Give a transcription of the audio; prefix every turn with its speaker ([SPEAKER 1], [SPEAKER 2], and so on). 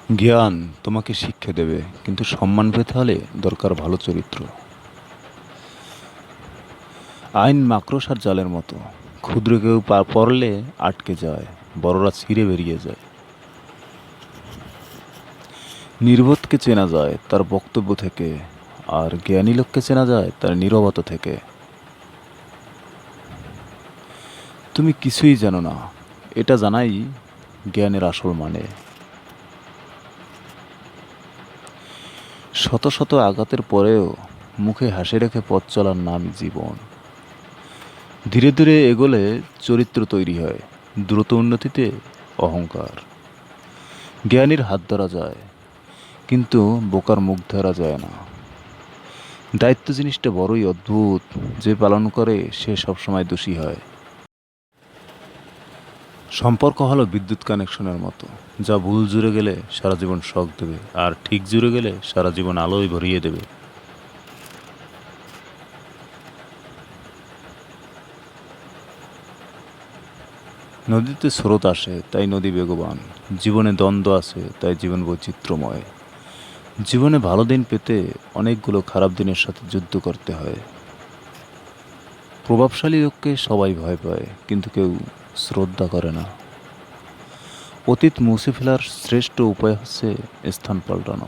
[SPEAKER 1] জ্ঞান তোমাকে শিক্ষা দেবে, কিন্তু সম্মান পেতে হলে দরকার ভালো চরিত্র। আইন মাকড়সার জালের মতো, ক্ষুদ্র কেউ পড়লে আটকে যায়, বড়রা ছিঁড়ে বেরিয়ে যায়। নির্বোধকে চেনা যায় তার বক্তব্য থেকে, আর জ্ঞানী লোককে চেনা যায় তার নীরবতা থেকে। তুমি কিছুই জানো না, এটা জানাই জ্ঞানের আসল মানে। শত শত আঘাতের পরেও মুখে হাসি রেখে পথ চলার নামই জীবন। ধীরে ধীরে এগোলে চরিত্র তৈরি হয়, দ্রুত উন্নতিতে অহংকার। জ্ঞানীর হাত ধরা যায়, কিন্তু বোকার মুখ ধরা যায় না। দায়িত্ব জিনিসটা বড়ই অদ্ভুত, যে পালন করে সে সবসময় দোষী হয়। সম্পর্ক হলো বিদ্যুৎ কানেকশনের মতো, যা ভুল জুড়ে গেলে সারা জীবন শক দেবে, আর ঠিক জুড়ে গেলে সারা জীবন আলোয় ভরিয়ে দেবে। নদীতে স্রোত আসে তাই নদী বেগবান, জীবনে দ্বন্দ্ব আছে তাই জীবন বৈচিত্র্যময়। জীবনে ভালো দিন পেতে অনেকগুলো খারাপ দিনের সাথে যুদ্ধ করতে হয়। প্রভাবশালী লোককে সবাই ভয় পায়, কিন্তু কেউ শ্রদ্ধা করে না। অতীত মুছে ফেলার শ্রেষ্ঠ উপায় হচ্ছে স্থান পাল্টানো।